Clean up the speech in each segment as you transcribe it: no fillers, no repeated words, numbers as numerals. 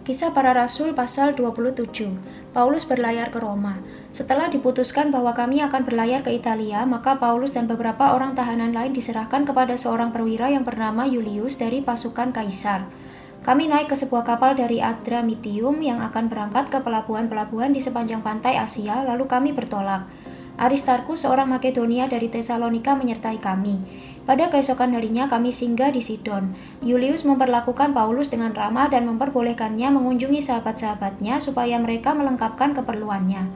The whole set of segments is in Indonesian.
Kisah Para Rasul pasal 27. Paulus berlayar ke Roma. Setelah diputuskan bahwa kami akan berlayar ke Italia, maka Paulus dan beberapa orang tahanan lain diserahkan kepada seorang perwira yang bernama Julius dari pasukan Kaisar. Kami naik ke sebuah kapal dari Adramitium yang akan berangkat ke pelabuhan-pelabuhan di sepanjang pantai Asia, lalu kami bertolak. Aristarkus, seorang Makedonia dari Tesalonika, menyertai kami. Pada keesokan harinya kami singgah di Sidon. Julius memperlakukan Paulus dengan ramah dan memperbolehkannya mengunjungi sahabat-sahabatnya supaya mereka melengkapkan keperluannya.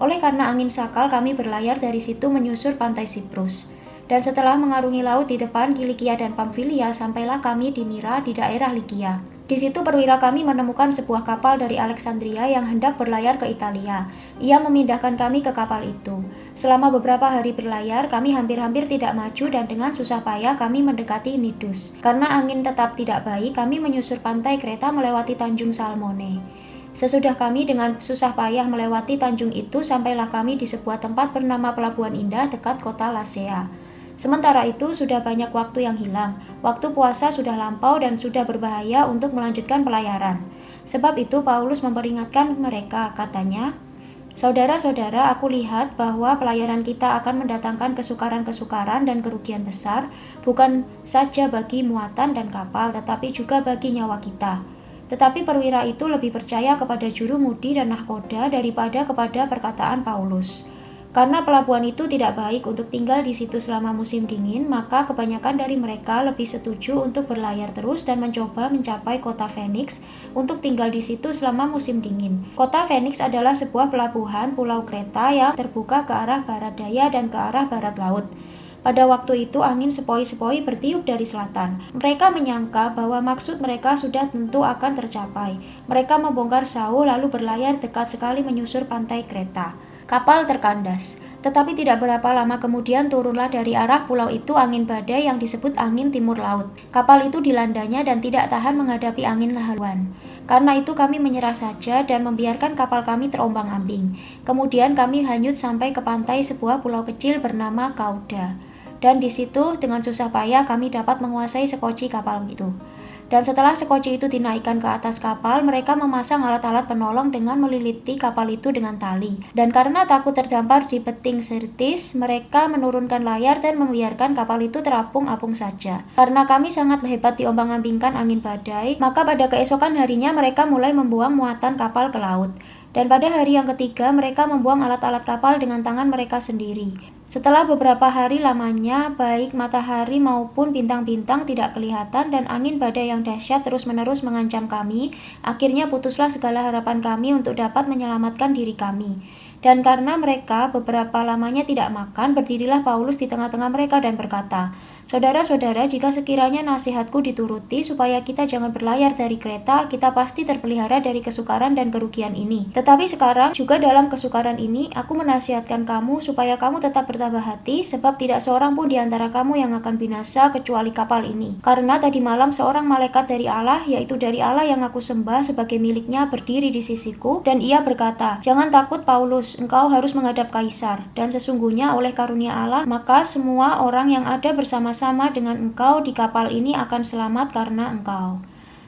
Oleh karena angin sakal, kami berlayar dari situ menyusur pantai Siprus. Dan setelah mengarungi laut di depan Kilikia dan Pamfilia, sampailah kami di Mira di daerah Likia. Di situ perwira kami menemukan sebuah kapal dari Alexandria yang hendak berlayar ke Italia. Ia memindahkan kami ke kapal itu. Selama beberapa hari berlayar, kami hampir-hampir tidak maju dan dengan susah payah kami mendekati Nidus. Karena angin tetap tidak baik, kami menyusur pantai Kreta melewati Tanjung Salmone. Sesudah kami dengan susah payah melewati tanjung itu, sampailah kami di sebuah tempat bernama Pelabuhan Indah dekat kota Lasea. Sementara itu sudah banyak waktu yang hilang, waktu puasa sudah lampau dan sudah berbahaya untuk melanjutkan pelayaran. Sebab itu Paulus memperingatkan mereka, katanya, "Saudara-saudara, aku lihat bahwa pelayaran kita akan mendatangkan kesukaran-kesukaran dan kerugian besar, bukan saja bagi muatan dan kapal, tetapi juga bagi nyawa kita." Tetapi perwira itu lebih percaya kepada jurumudi dan nahkoda daripada kepada perkataan Paulus. Karena pelabuhan itu tidak baik untuk tinggal di situ selama musim dingin, maka kebanyakan dari mereka lebih setuju untuk berlayar terus dan mencoba mencapai kota Phoenix untuk tinggal di situ selama musim dingin. Kota Phoenix adalah sebuah pelabuhan pulau Kreta yang terbuka ke arah barat daya dan ke arah barat laut. Pada waktu itu angin sepoi-sepoi bertiup dari selatan. Mereka menyangka bahwa maksud mereka sudah tentu akan tercapai. Mereka membongkar sauh lalu berlayar dekat sekali menyusur pantai Kreta. Kapal terkandas, tetapi tidak berapa lama kemudian turunlah dari arah pulau itu angin badai yang disebut angin timur laut. Kapal itu dilandanya dan tidak tahan menghadapi angin haluan. Karena itu kami menyerah saja dan membiarkan kapal kami terombang-ambing. Kemudian kami hanyut sampai ke pantai sebuah pulau kecil bernama Kauda. Dan di situ dengan susah payah kami dapat menguasai sekoci kapal itu. Dan setelah sekoci itu dinaikkan ke atas kapal, mereka memasang alat-alat penolong dengan meliliti kapal itu dengan tali. Dan karena takut terdampar di beting Sirtis, mereka menurunkan layar dan membiarkan kapal itu terapung-apung saja. Karena kami sangat hebat diombang-ambingkan angin badai, maka pada keesokan harinya mereka mulai membuang muatan kapal ke laut. Dan pada hari yang ketiga, mereka membuang alat-alat kapal dengan tangan mereka sendiri. Setelah beberapa hari lamanya, baik matahari maupun bintang-bintang tidak kelihatan dan angin badai yang dahsyat terus-menerus mengancam kami, akhirnya putuslah segala harapan kami untuk dapat menyelamatkan diri kami. Dan karena mereka beberapa lamanya tidak makan, berdirilah Paulus di tengah-tengah mereka dan berkata, "Saudara-saudara, jika sekiranya nasihatku dituruti supaya kita jangan berlayar dari Kreta, kita pasti terpelihara dari kesukaran dan kerugian ini. Tetapi sekarang juga dalam kesukaran ini, aku menasihatkan kamu supaya kamu tetap bertabah hati, sebab tidak seorang pun di antara kamu yang akan binasa kecuali kapal ini. Karena tadi malam seorang malaikat dari Allah, yaitu dari Allah yang aku sembah sebagai miliknya, berdiri di sisiku, dan ia berkata, 'Jangan takut Paulus, engkau harus menghadap Kaisar, dan sesungguhnya oleh karunia Allah, maka semua orang yang ada bersama-sama dengan engkau di kapal ini akan selamat karena engkau.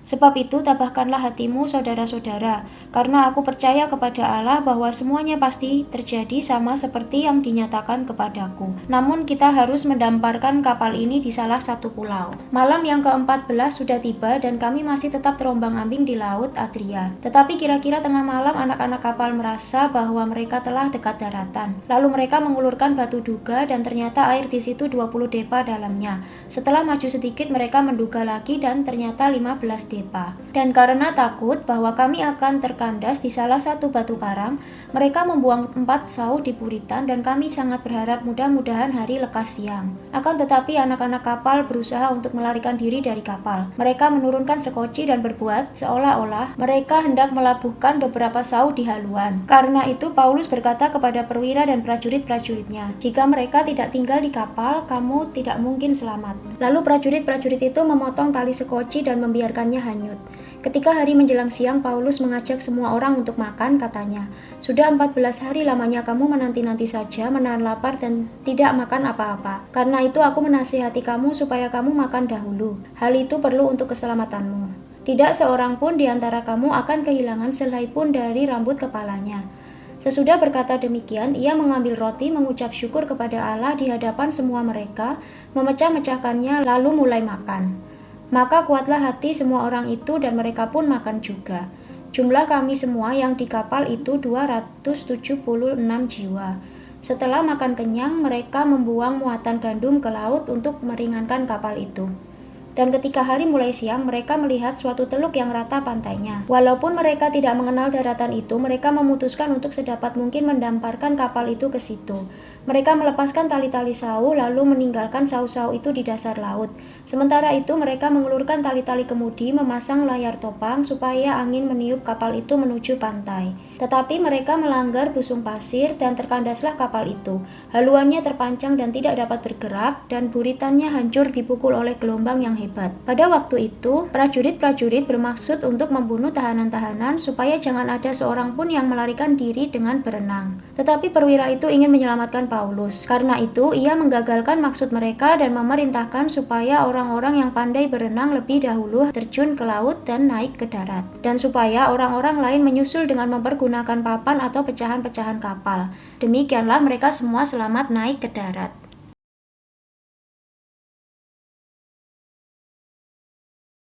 Sebab itu tabahkanlah hatimu saudara-saudara, karena aku percaya kepada Allah bahwa semuanya pasti terjadi sama seperti yang dinyatakan kepadaku. Namun kita harus mendamparkan kapal ini di salah satu pulau.' Malam yang ke-14 sudah tiba dan kami masih tetap terombang-ambing di laut Adria. Tetapi kira-kira tengah malam anak-anak kapal merasa bahwa mereka telah dekat daratan. Lalu mereka mengulurkan batu duga dan ternyata air di situ 20 depa dalamnya. Setelah maju sedikit mereka menduga lagi dan ternyata 15 depa. Dan karena takut bahwa kami akan terkandas di salah satu batu karang, mereka membuang 4 sauh di Puritan dan kami sangat berharap mudah-mudahan hari lekas siang. Akan tetapi anak-anak kapal berusaha untuk melarikan diri dari kapal. Mereka menurunkan sekoci dan berbuat seolah-olah mereka hendak melabuhkan beberapa sauh di haluan. Karena itu Paulus berkata kepada perwira dan prajurit-prajuritnya, 'Jika mereka tidak tinggal di kapal, kamu tidak mungkin selamat.' Lalu prajurit-prajurit itu memotong tali sekoci dan membiarkannya hanyut. Ketika hari menjelang siang, Paulus mengajak semua orang untuk makan, katanya, 'Sudah 14 hari lamanya kamu menanti-nanti saja, menahan lapar dan tidak makan apa-apa. Karena itu aku menasihati kamu supaya kamu makan dahulu. Hal itu perlu untuk keselamatanmu.' Tidak seorang pun di antara kamu akan kehilangan sehelai pun dari rambut kepalanya." Sesudah berkata demikian, ia mengambil roti, mengucap syukur kepada Allah di hadapan semua mereka, memecah-mecahkannya, lalu mulai makan. Maka kuatlah hati semua orang itu dan mereka pun makan juga. Jumlah kami semua yang di kapal itu 276 jiwa. Setelah makan kenyang, mereka membuang muatan gandum ke laut untuk meringankan kapal itu. Dan ketika hari mulai siang, mereka melihat suatu teluk yang rata pantainya. Walaupun mereka tidak mengenal daratan itu, mereka memutuskan untuk sedapat mungkin mendamparkan kapal itu ke situ. Mereka melepaskan tali-tali sau, lalu meninggalkan sau-sau itu di dasar laut. Sementara itu, mereka mengulurkan tali-tali kemudi, memasang layar topang, supaya angin meniup kapal itu menuju pantai. Tetapi mereka melanggar busung pasir, dan terkandaslah kapal itu. Haluannya terpancang dan tidak dapat bergerak, dan buritannya hancur dipukul oleh gelombang yang hebat. Pada waktu itu, prajurit-prajurit bermaksud untuk membunuh tahanan-tahanan, supaya jangan ada seorang pun yang melarikan diri dengan berenang. Tetapi perwira itu ingin menyelamatkan Paulus. Karena itu, ia menggagalkan maksud mereka dan memerintahkan supaya orang-orang yang pandai berenang lebih dahulu terjun ke laut dan naik ke darat. Dan supaya orang-orang lain menyusul dengan mempergunakan papan atau pecahan-pecahan kapal. Demikianlah mereka semua selamat naik ke darat.